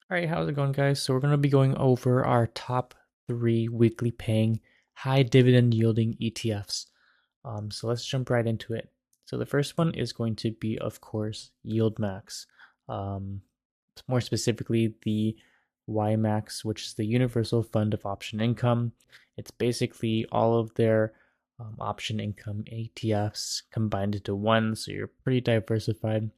All right, how's it going, guys? So we're going to be going over our top 3 weekly paying high dividend yielding ETFs. So let's jump right into it. So the first one is going to be, of course, YieldMax. Um, More specifically, the YMAX, which is the Universal Fund of Option Income. It's basically all of their option income ETFs combined into one, so you're pretty diversified,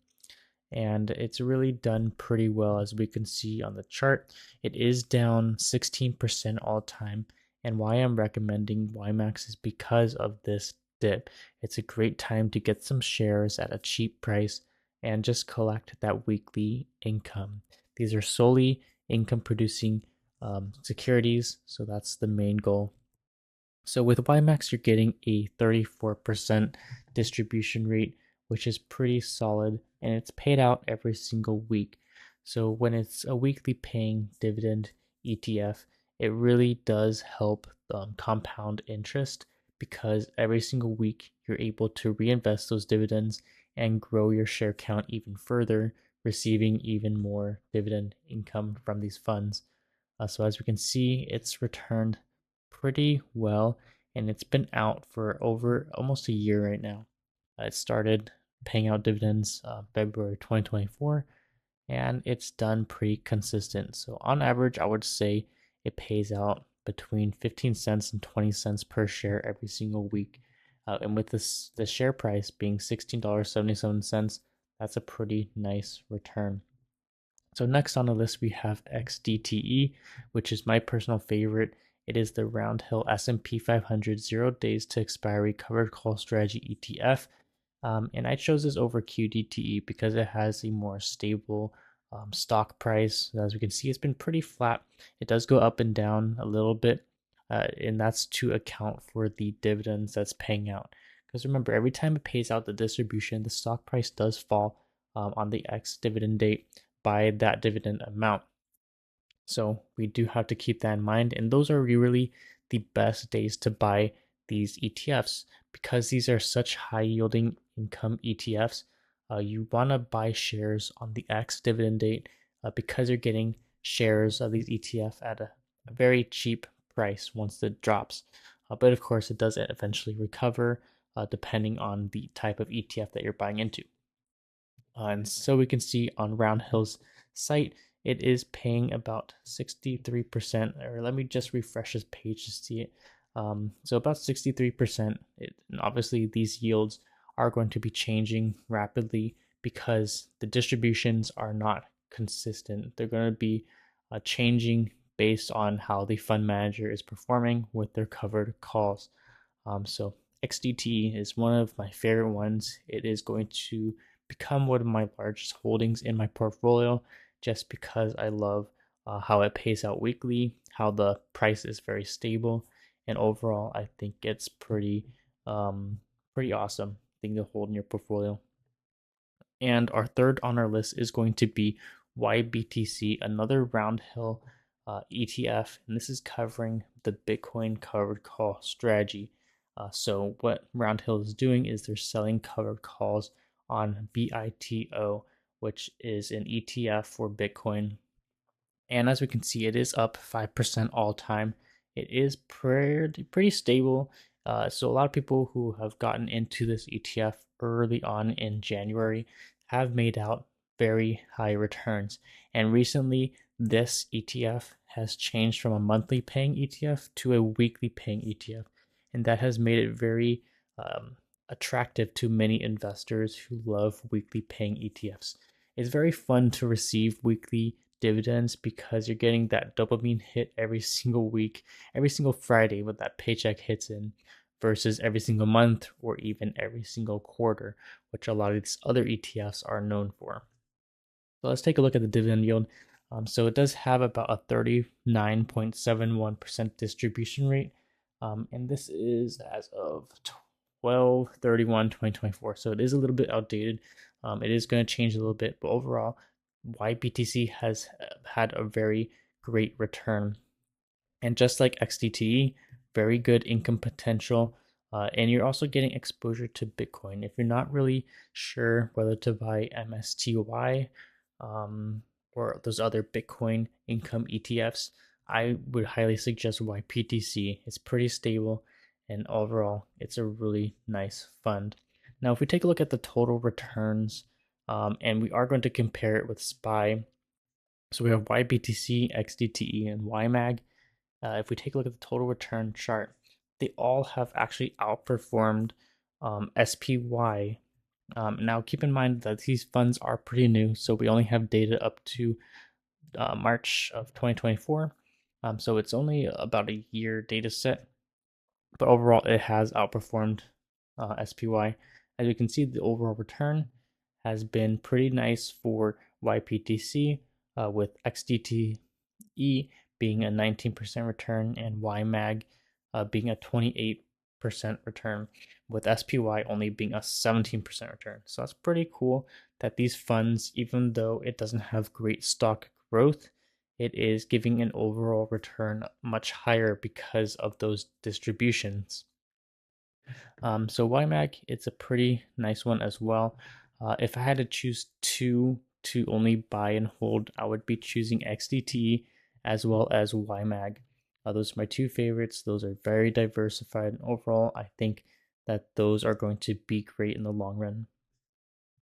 and it's really done pretty well. As we can see on the chart, it is down 16% all time, and why I'm recommending YMAX is because of this dip. It's a great time to get some shares at a cheap price and just collect that weekly income. These are solely income producing securities, so that's the main goal. So with YMAX, you're getting a 34% distribution rate, which is pretty solid, and it's paid out every single week. So when it's a weekly paying dividend ETF, it really does help compound interest, because every single week you're able to reinvest those dividends and grow your share count even further, receiving even more dividend income from these funds. So as we can see, it's returned pretty well, and it's been out for over almost a year right now. It started paying out dividends February 2024, and it's done pretty consistent. So on average, I would say it pays out between 15 cents and 20 cents per share every single week. And with the share price being $16.77, that's a pretty nice return. So next on the list we have XDTE, which is my personal favorite. It is the Roundhill S&P 500 0 days to expiry covered call strategy ETF. And I chose this over QDTE because it has a more stable stock price. As we can see, it's been pretty flat. It does go up and down a little bit, and that's to account for the dividends that's paying out. Because remember, every time it pays out the distribution, the stock price does fall on the X dividend date by that dividend amount. So we do have to keep that in mind. And those are really the best days to buy these ETFs, because these are such high yielding income ETFs. You want to buy shares on the X dividend date because you're getting shares of these ETF at a very cheap price once it drops. But of course, it does eventually recover depending on the type of ETF that you're buying into. And so we can see on Roundhill's site, it is paying about 63%, or let me just refresh this page to see it. So about 63%. And obviously, these yields are going to be changing rapidly because the distributions are not consistent. They're going to be changing based on how the fund manager is performing with their covered calls. So XDT is one of my favorite ones. It is going to become one of my largest holdings in my portfolio, just because I love how it pays out weekly, how the price is very stable, and overall, I think it's pretty awesome thing to hold in your portfolio. And our third on our list is going to be YBTC, another Roundhill ETF, and this is covering the Bitcoin covered call strategy. So what Roundhill is doing is they're selling covered calls on BITO, which is an ETF for Bitcoin. And as we can see, it is up 5% all time. It is pretty stable. So a lot of people who have gotten into this ETF early on in January have made out very high returns. And recently, this ETF has changed from a monthly paying ETF to a weekly paying ETF. And that has made it very attractive to many investors who love weekly paying ETFs. It's very fun to receive weekly dividends because you're getting that dopamine hit every single week, every single Friday when that paycheck hits in, versus every single month or even every single quarter, which a lot of these other ETFs are known for. So let's take a look at the dividend yield. So it does have about a 39.71% distribution rate. And this is as of 12/31/2024. So it is a little bit outdated. It is going to change a little bit, but overall, YBTC has had a very great return. And just like XDT, very good income potential. And you're also getting exposure to Bitcoin. If you're not really sure whether to buy MSTY or those other Bitcoin income ETFs, I would highly suggest YPTC. It's pretty stable, and overall, it's a really nice fund. Now, if we take a look at the total returns, and we are going to compare it with SPY, so we have YBTC, XDTE, and YMAG. If we take a look at the total return chart, they all have actually outperformed SPY. Now, keep in mind that these funds are pretty new, so we only have data up to March of 2024. So it's only about a year data set, but overall it has outperformed SPY. As you can see, the overall return has been pretty nice for YPTC, with XDT E being a 19% return and YMAG being a 28% return, with SPY only being a 17% return. So that's pretty cool that these funds, even though it doesn't have great stock growth, it is giving an overall return much higher because of those distributions. So YMAG, it's a pretty nice one as well. If I had to choose two to only buy and hold, I would be choosing XDT as well as YMAG. Those are my two favorites. Those are very diversified. And overall, I think that those are going to be great in the long run.